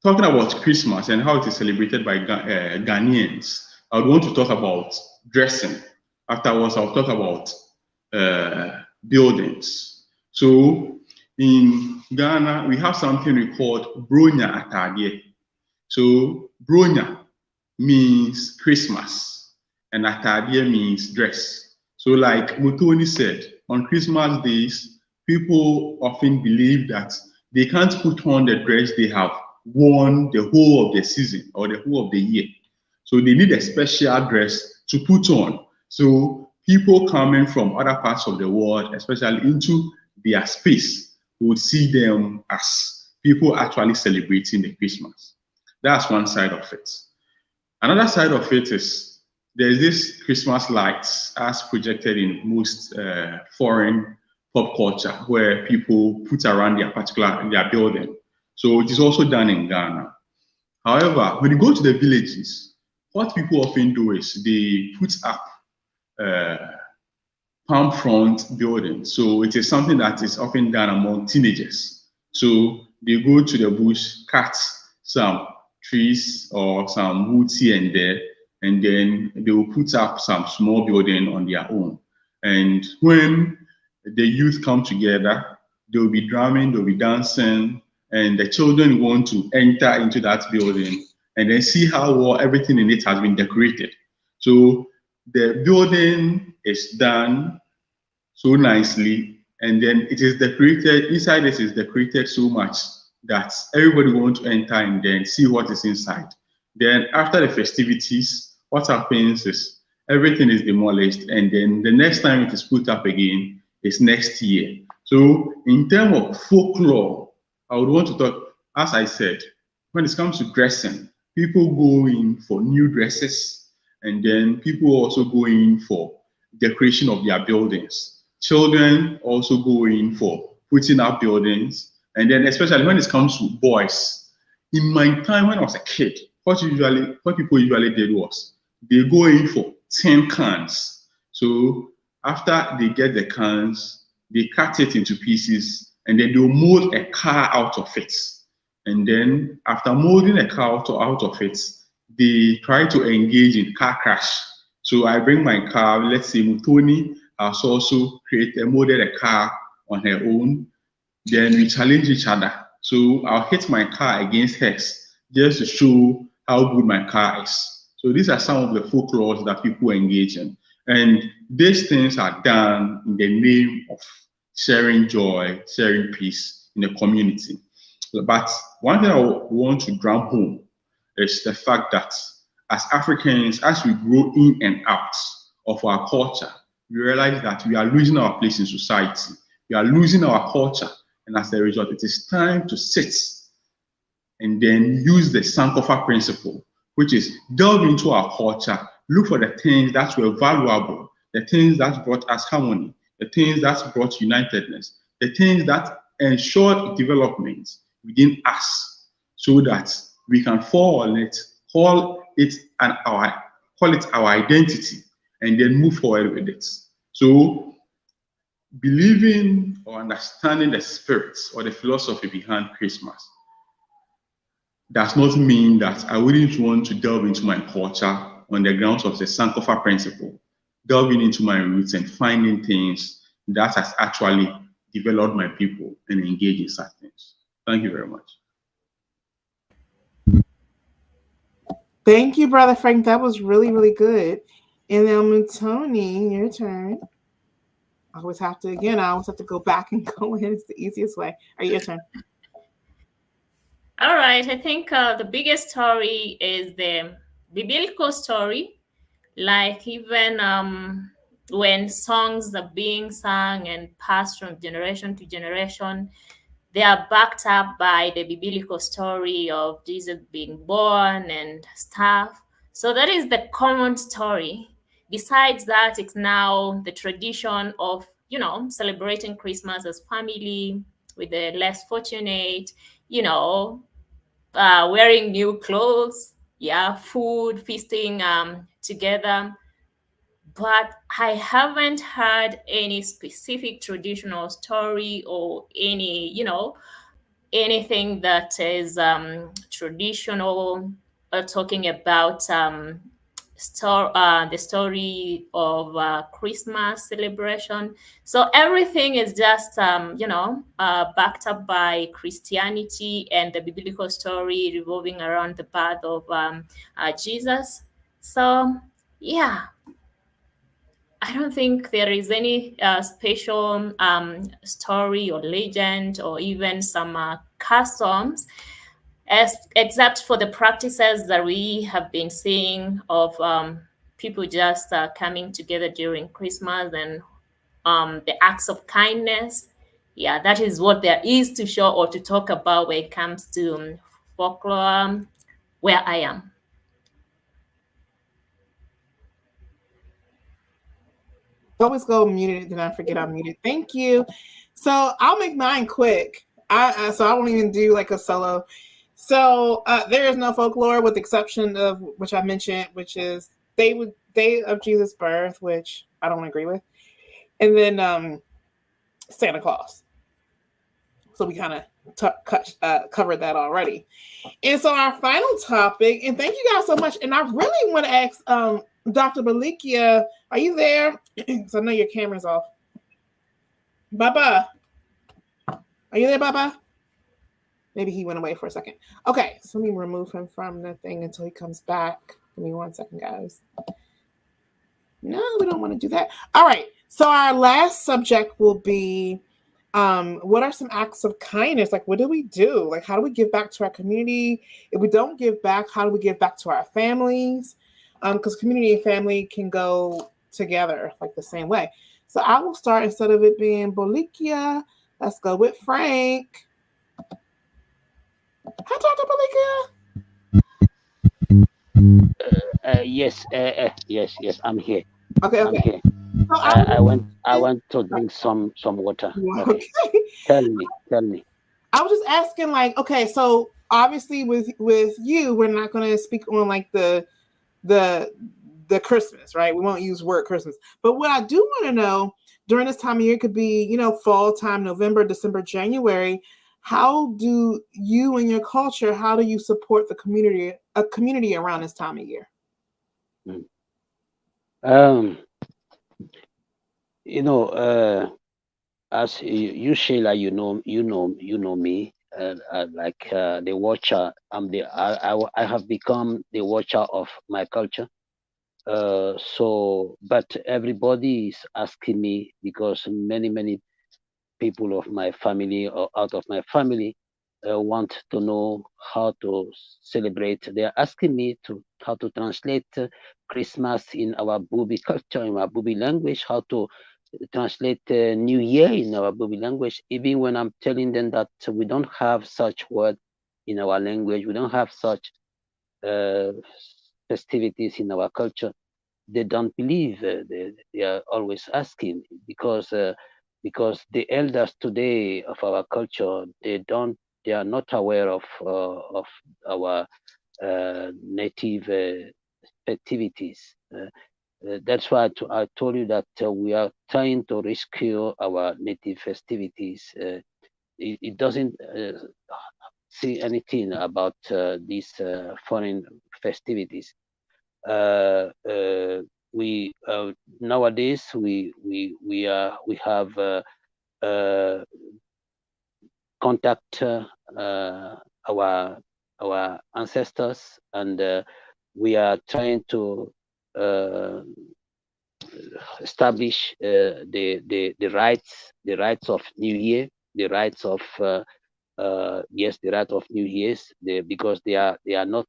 talking about Christmas and how it is celebrated by Ghanaians, I would want to talk about dressing. Afterwards, I'll talk about buildings. So in Ghana, we have something we call Bronya Atadie. So Bronya means Christmas and Atadie means dress. So like Mutoni said, on Christmas days, people often believe that they can't put on the dress they have worn the whole of the season or the whole of the year. So they need a special dress to put on. So people coming from other parts of the world, especially into their space, would see them as people actually celebrating the Christmas. That's one side of it. Another side of it is there's this Christmas lights as projected in most foreign pop culture where people put around their building. So it is also done in Ghana. However, when you go to the villages, what people often do is they put up palm front buildings. So it is something that is often done among teenagers. So they go to the bush, cut some trees or some woods here and there, and then they will put up some small building on their own. And when the youth come together, they will be drumming, they'll be dancing, and the children want to enter into that building and then see how well everything in it has been decorated. So the building is done so nicely, and then it is decorated, inside it is decorated so much that everybody wants to enter and then see what is inside. Then after the festivities, what happens is everything is demolished, and then the next time it is put up again is next year. So in terms of folklore, I would want to talk, as I said, when it comes to dressing, people go in for new dresses, and then people also go in for decoration of their buildings. Children also go in for putting up buildings, and then especially when it comes to boys. In my time when I was a kid, what people usually did was they go in for tin cans. So after they get the cans, they cut it into pieces, and then they'll mold a car out of it. And then after molding a car out of it, they try to engage in car crash. So I bring my car, let's say Mutoni has also molded a car on her own. Then we challenge each other. So I'll hit my car against hers just to show how good my car is. So these are some of the folklores that people engage in. And these things are done in the name of sharing joy, sharing peace in the community. But one thing I want to drum home is the fact that as Africans, as we grow in and out of our culture, we realize that we are losing our place in society. We are losing our culture. And as a result, it is time to sit and then use the Sankofa principle, which is delve into our culture, look for the things that were valuable, the things that brought us harmony, the things that brought unitedness, the things that ensured development within us, so that we can call it our identity, and then move forward with it. So believing or understanding the spirit or the philosophy behind Christmas, does not mean that I wouldn't want to delve into my culture on the grounds of the Sankofa principle, delving into my roots and finding things that has actually developed my people and engage in such things. Thank you very much. Thank you, Brother Frank. That was really, really good. And then Tony, your turn. I always have to, again, I always have to go back and go in. It's the easiest way. All right, your turn. All right, I think the biggest story is the biblical story. Like even when songs are being sung and passed from generation to generation, they are backed up by the biblical story of Jesus being born and stuff. So that is the common story. Besides that, it's now the tradition of, celebrating Christmas as family with the less fortunate, you know, wearing new clothes, yeah, food, feasting together. But I haven't heard any specific traditional story or anything that is traditional, talking about the story of Christmas celebration. So everything is just, backed up by Christianity and the biblical story revolving around the birth of Jesus. So, yeah, I don't think there is any special story or legend or even some customs, except for the practices that we have been seeing of people just coming together during Christmas and the acts of kindness. Yeah, that is what there is to show or to talk about when it comes to folklore where I am. Always go muted, then I forget I'm muted. Thank you. So I'll make mine quick. So I won't even do like a solo. So there is no folklore with the exception of which I mentioned, which is day of Jesus' birth, which I don't agree with, and then Santa Claus. So we kind of covered that already. And so our final topic, and thank you guys so much. And I really want to ask Dr. Bikia, are you there? Because I know your camera's off. Baba, are you there, Baba? Maybe he went away for a second. Okay, so let me remove him from the thing until he comes back. Give me 1 second, guys. No, we don't want to do that. All right, so our last subject will be what are some acts of kindness? Like, what do we do? Like, how do we give back to our community? If we don't give back, how do we give back to our families? Because community and family can go together like the same way. So I will start, instead of it being Bolikia, let's go with Frank. Hi, Dr. Bolikia. Yes, I'm here. Okay. I'm here. So I want to drink some water. Okay. Tell me. I was just asking, like, okay, so obviously with you, we're not going to speak on like the Christmas, right? We won't use word Christmas. But what I do want to know during this time of year could be, fall time, November, December, January. How do you and your culture, how do you support a community around this time of year? As you, Sheila, you know me, like the watcher. I have become the watcher of my culture. But everybody is asking me, because many people of my family or out of my family want to know how to celebrate. They are asking me how to translate Christmas in our Bubi culture, in our Bubi language, how to translate New Year in our Bubi language, even when I'm telling them that we don't have such word in our language, we don't have such festivities in our culture. They don't believe. They are always asking, because the elders today of our culture, they are not aware of our native activities. That's why I told you that we are trying to rescue our native festivities. It doesn't. see anything about these foreign festivities. We nowadays we have contact our ancestors, and we are trying to establish the rights of New Year, the rights of yes, the right of New Year's, because they are not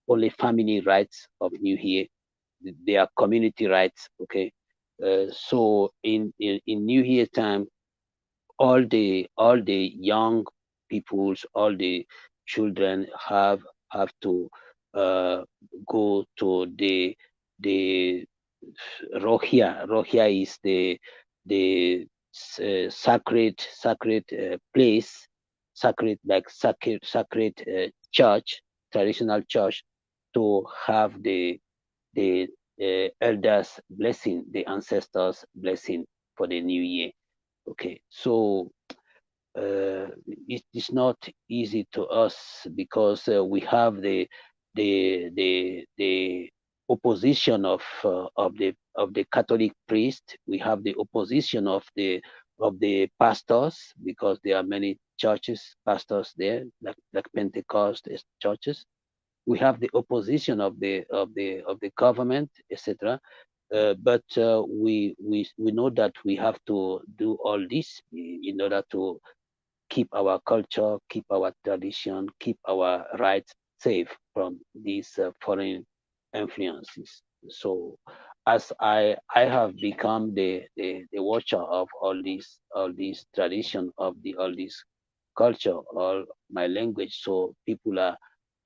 only family rights of New Year, they are community rights. Okay, so in New Year time, all the young peoples, all the children have to go to the Rohia. Rohia is the sacred place, sacred church, traditional church, to have the elders blessing, the ancestors blessing for the new year. Okay, so it is not easy to us, because we have the opposition of the Catholic priest. We have the opposition of the pastors, because there are many churches, pastors there, like Pentecost churches. We have the opposition of the government, etc. But we know that we have to do all this in order to keep our culture, keep our tradition, keep our rights safe from these foreign influences. So, as I have become the watcher of all these tradition, of all this culture, all my language, so people are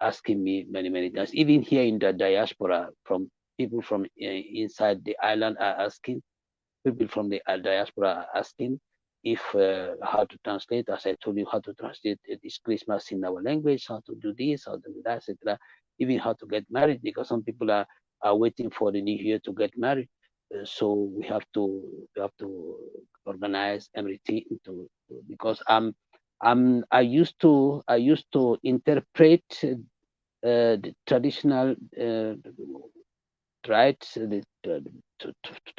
asking me many times, even here in the diaspora, from people from inside the island are asking, people from the diaspora are asking if how to translate. As I told you, how to translate this Christmas in our language, how to do this, how to do that, etc. Even how to get married, because some people are waiting for the new year to get married. So we have to organize everything because I used to interpret the traditional rights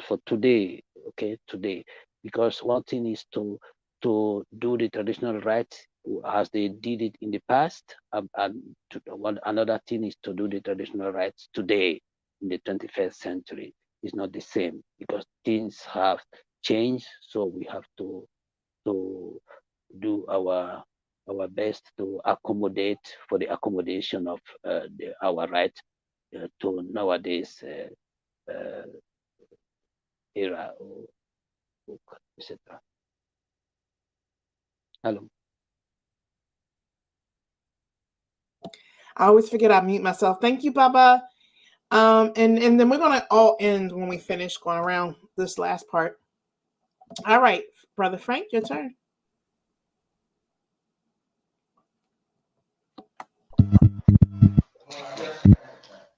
for today. Okay, today, because one thing is to do the traditional rites as they did it in the past, and another thing is to do the traditional rites today in the 21st century. It's not the same, because things have changed. So we have to do our best to accommodate for the accommodation of our rights to nowadays era, or etc. Hello. I always forget I mute myself. Thank you, Baba. And then we're gonna all end when we finish going around this last part. All right, Brother Frank, your turn.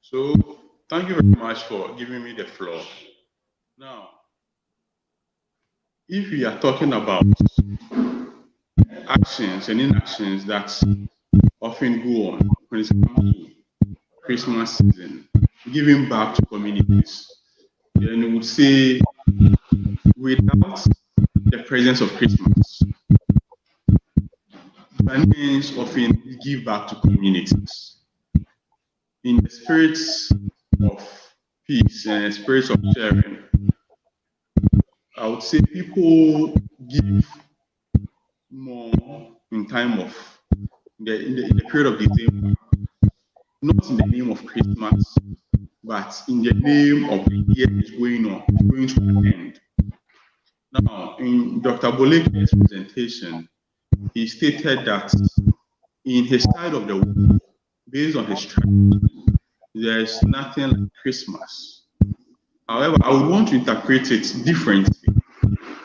So thank you very much for giving me the floor. Now, if we are talking about actions and inactions that often go on when it comes to Christmas season, giving back to communities, then we would say without the presence of Christmas, Ghanaians often give back to communities in the spirits of peace and the spirits of sharing. I would say people give more in time of in the period of December, not in the name of Christmas, but in the name of the year is going to an end. Now, in Dr. Boleke's presentation, he stated that in his side of the world, based on his tradition, there's nothing like Christmas. However, I would want to interpret it differently,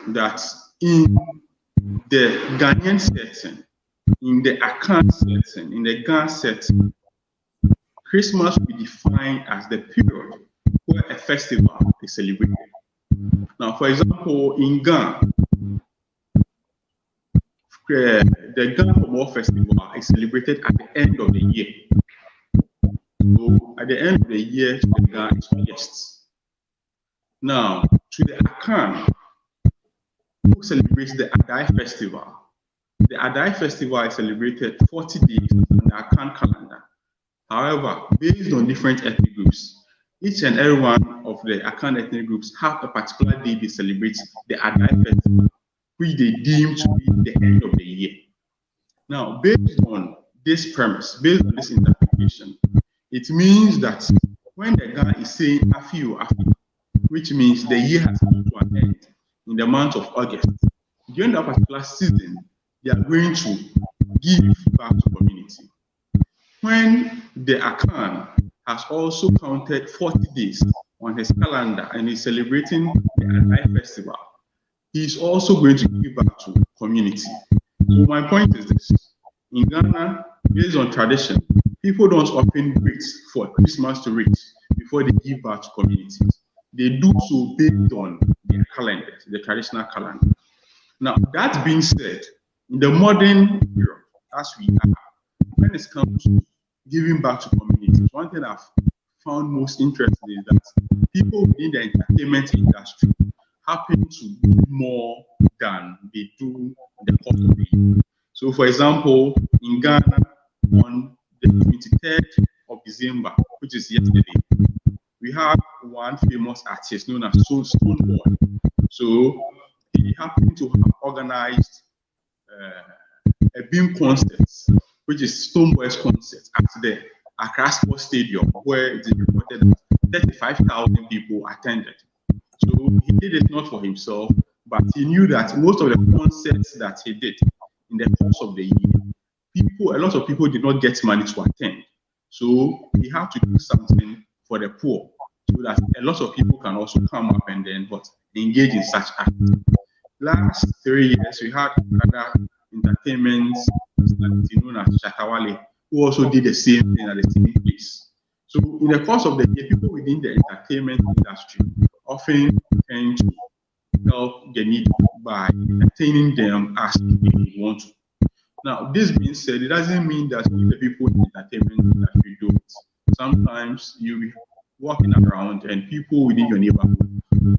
that in the Ghanaian setting, in the Akan setting, in the Ghana setting, Christmas will be defined as the period where a festival is celebrated. Now, for example, in Ghana, the Ghana Football Festival is celebrated at the end of the year. So at the end of the year, to the Ghana is August. Now, to the Akan, who celebrates the Adai Festival. The Adai Festival is celebrated 40 days on the Akan calendar. However, based on different ethnic groups, each and every one of the Akan ethnic groups have a particular day they celebrate the Adai Festival, which they deem to be the end of the year. Now, based on this premise, based on this interpretation, it means that when the Ghana is saying Afi, which means the year has come to an end in the month of August, during that particular season, they are going to give back to community. When the Akan has also counted 40 days on his calendar and is celebrating the Adai Festival, he is also going to give back to community. So my point is this: in Ghana, based on tradition, people don't often wait for Christmas to reach before they give back to communities. They do so based on their calendar, the traditional calendar. Now, that being said, in the modern era, as we are, when it comes to giving back to communities, one thing I've found most interesting is that people within the entertainment industry happen to do more than they do in the course of the year. So, for example, in Ghana, on the 23rd of December, which is yesterday, we have one famous artist known as Stoneboy. So, he happened to have organized a beam concert, which is Stoneboy's concert, at the Accra Sports Stadium, where it is reported that 35,000 people attended. So he did it not for himself, but he knew that most of the concerts that he did in the course of the year, a lot of people did not get money to attend. So he had to do something for the poor, so that a lot of people can also come up and then engage in such acts. Last 3 years, we had other entertainment known as Shakawale, who also did the same thing at the same place. So in the course of the year, people within the entertainment industry often tend to help the needy by entertaining them as they want to. Now, this being said, it doesn't mean that the people in the entertainment industry do it. Sometimes you'll be walking around and people within your neighborhood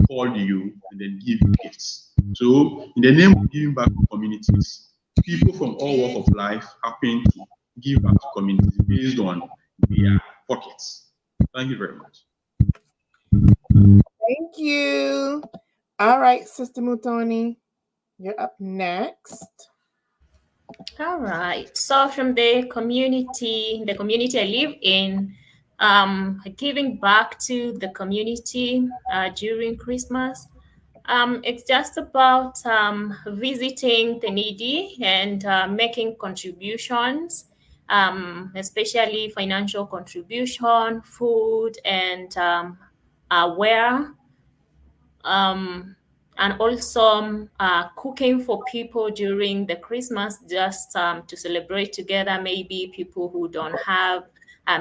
call you and then give you gifts. So, in the name of giving back to communities, people from all walks of life happen to give back to communities based on their pockets. Thank you very much. Thank you. All right, Sister Mutoni, you're up next. All right. So from the community I live in, giving back to the community during Christmas. It's just about visiting the needy and making contributions, especially financial contribution, food, and wear. And also cooking for people during the Christmas, just to celebrate together. Maybe people who don't have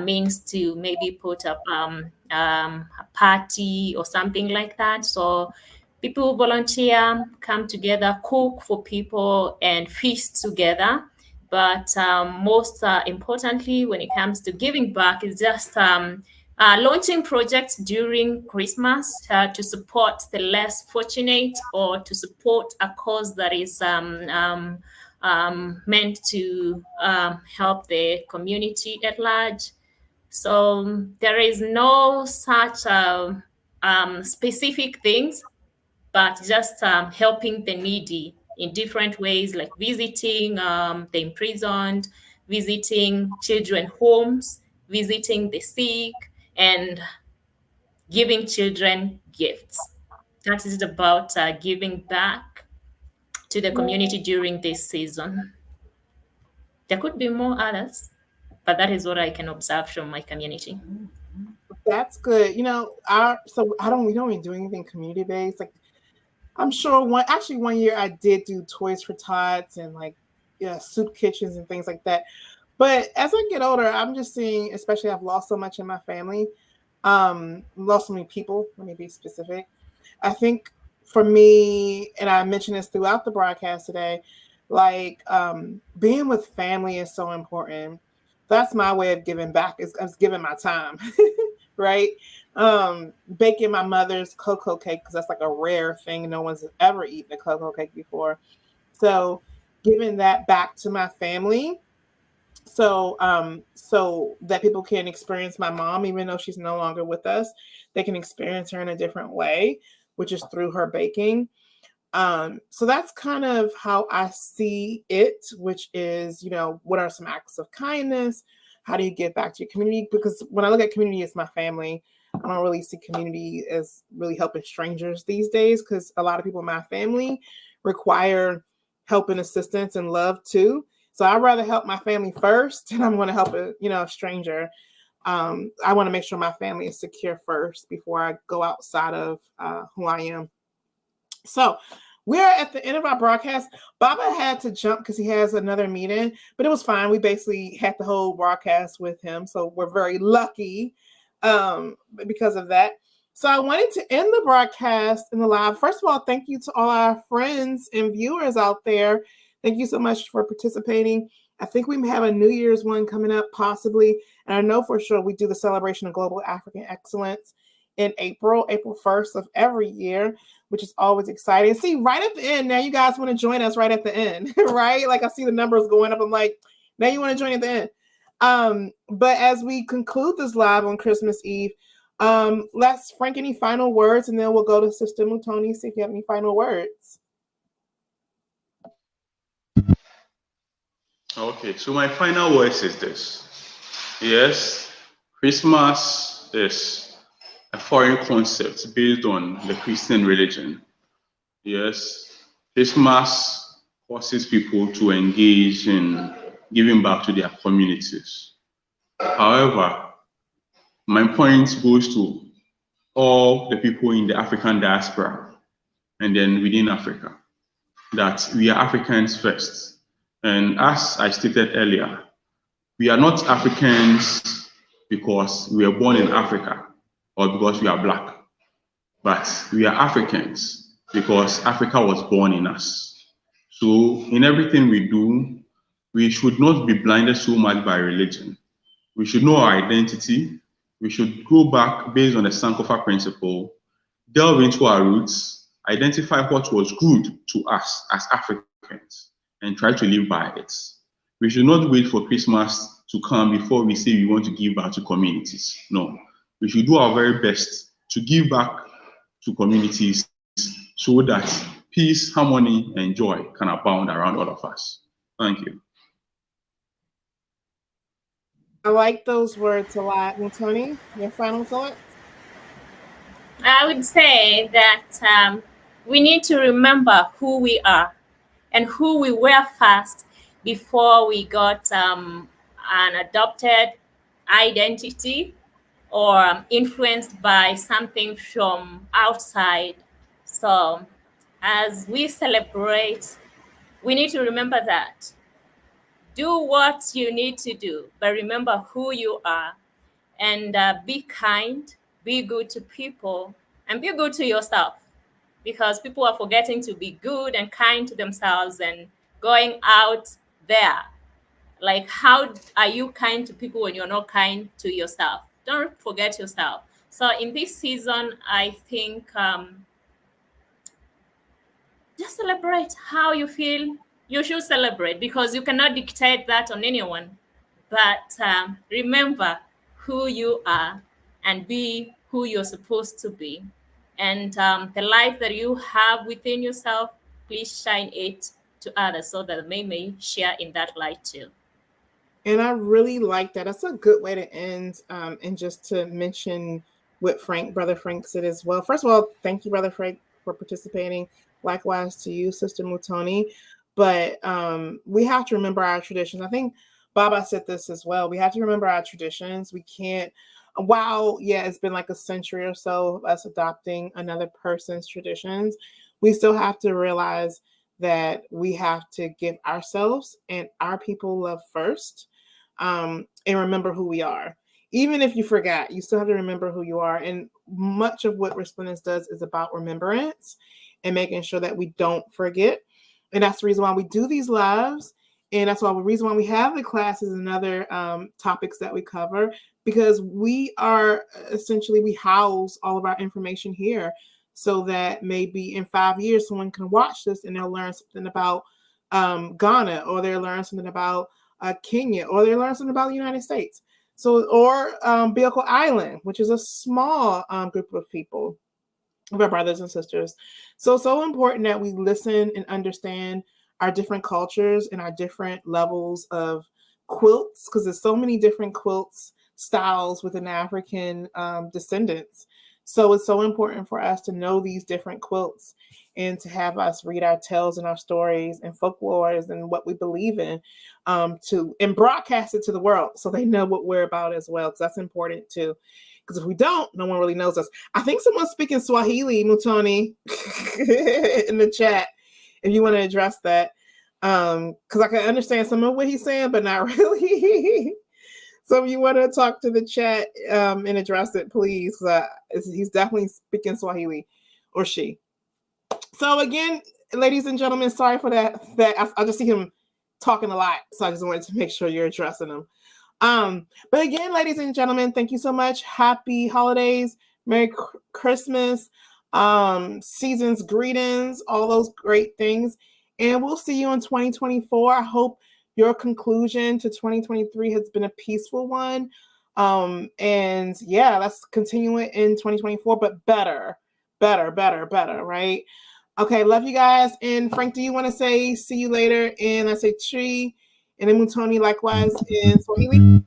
means to maybe put up a party or something like that. So people volunteer, come together, cook for people, and feast together. But most importantly, when it comes to giving back, is just launching projects during Christmas to support the less fortunate, or to support a cause that is meant to help the community at large. So there is no such specific things, but just helping the needy in different ways, like visiting the imprisoned, visiting children homes, visiting the sick, and giving children gifts. That is about giving back to the community during this season. There could be more others, but that is what I can observe from my community. That's good. We don't even do anything community based. Like, I'm sure one year I did do Toys for Tots and soup kitchens and things like that. But as I get older, I'm just seeing, especially I've lost so much in my family, lost so many people, let me be specific. I think for me, and I mentioned this throughout the broadcast today, Like being with family is so important. That's my way of giving back, is giving my time. Right? Baking my mother's cocoa cake, because that's like a rare thing. No one's ever eaten a cocoa cake before. So giving that back to my family, so that people can experience my mom, even though she's no longer with us. They can experience her in a different way, which is through her baking. So that's kind of how I see it, which is, what are some acts of kindness? How do you give back to your community? Because when I look at community, it's my family. I don't really see community as really helping strangers these days, because a lot of people in my family require help and assistance and love too. So I'd rather help my family first, and I'm going to help a stranger. I want to make sure my family is secure first before I go outside of who I am. So we're at the end of our broadcast. Baba had to jump because he has another meeting, but it was fine. We basically had the whole broadcast with him, so we're very lucky because of that. So I wanted to end the broadcast in the live. First of all, thank you to all our friends and viewers out there. Thank you so much for participating. I think we have a New Year's one coming up, possibly. And I know for sure we do the celebration of global African excellence in April 1st of every year, which is always exciting. See, right at the end, now you guys want to join us right at the end, right? Like I see the numbers going up. I'm like, now you want to join at the end. But as we conclude this live on Christmas Eve, let's Frank, any final words, and then we'll go to Sister Mutoni, see if you have any final words. Okay, so my final words is this. Yes, Christmas is a foreign concept based on the Christian religion. Yes, Christmas forces people to engage in giving back to their communities. However, my point goes to all the people in the African diaspora and then within Africa, that we are Africans first. And as I stated earlier, we are not Africans because we were born in Africa or because we are black, but we are Africans because Africa was born in us. So in everything we do, we should not be blinded so much by religion. We should know our identity. We should go back based on the Sankofa principle, delve into our roots, identify what was good to us as Africans, and try to live by it. We should not wait for Christmas to come before we say we want to give back to communities. No, we should do our very best to give back to communities so that peace, harmony, and joy can abound around all of us. Thank you. I like those words a lot. Mutoni, your final thoughts? I would say that we need to remember who we are and who we were first before we got an adopted identity or influenced by something from outside. So as we celebrate, we need to remember that. Do what you need to do, but remember who you are, and be kind, be good to people, and be good to yourself, because people are forgetting to be good and kind to themselves and going out there. Like, how are you kind to people when you're not kind to yourself? Don't forget yourself. So in this season, I think just celebrate how you feel you should celebrate, because you cannot dictate that on anyone. But remember who you are and be who you're supposed to be. And the light that you have within yourself, please shine it to others so that they may share in that light too. And I really like that. That's a good way to end. And just to mention what Brother Frank said as well. First of all, thank you, Brother Frank, for participating. Likewise to you, Sister Mutoni. But we have to remember our traditions. I think Baba said this as well. We have to remember our traditions. We can't, while, it's been like a century or so of us adopting another person's traditions, we still have to realize that we have to give ourselves and our people love first, and remember who we are. Even if you forgot, you still have to remember who you are. And much of what Resplendence does is about remembrance and making sure that we don't forget. And that's the reason why we do these lives. And that's why the reason why we have the classes and other topics that we cover, because we are essentially, we house all of our information here so that maybe in 5 years, someone can watch this and they'll learn something about Ghana, or they'll learn something about Kenya, or they'll learn something about the United States. So, or Bioko Island, which is a small group of people, of our brothers and sisters. So important that we listen and understand our different cultures and our different levels of quilts, because there's so many different quilts styles within African descendants. So it's so important for us to know these different quilts and to have us read our tales and our stories and folklores and what we believe in, and broadcast it to the world so they know what we're about as well, because that's important too. Because if we don't, no one really knows us. I think someone's speaking Swahili, Mutoni, in the chat, if you want to address that. Because I can understand some of what he's saying, but not really. So if you want to talk to the chat and address it, please. He's definitely speaking Swahili, or she. So again, ladies and gentlemen, sorry for that. I just see him talking a lot, so I just wanted to make sure you're addressing him. But again, ladies and gentlemen, thank you so much. Happy holidays, Merry Christmas, season's greetings, all those great things. And we'll see you in 2024. I hope your conclusion to 2023 has been a peaceful one. And yeah, let's continue it in 2024, but better, right? Okay, love you guys. And Frank, do you want to say see you later? And I say tree. And then Mutoni likewise in Swahili.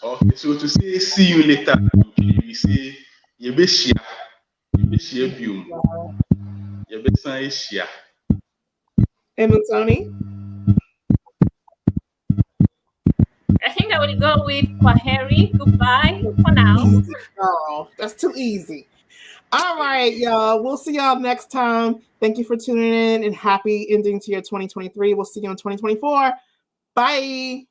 Okay, so to say see you later, we say Yebeshia Bium. Yebeshia. And Mutoni? I think I will go with Kwaheri. Goodbye for now. Oh, that's too easy. All right, y'all. We'll see y'all next time. Thank you for tuning in, and happy ending to your 2023. We'll see you in 2024. Bye.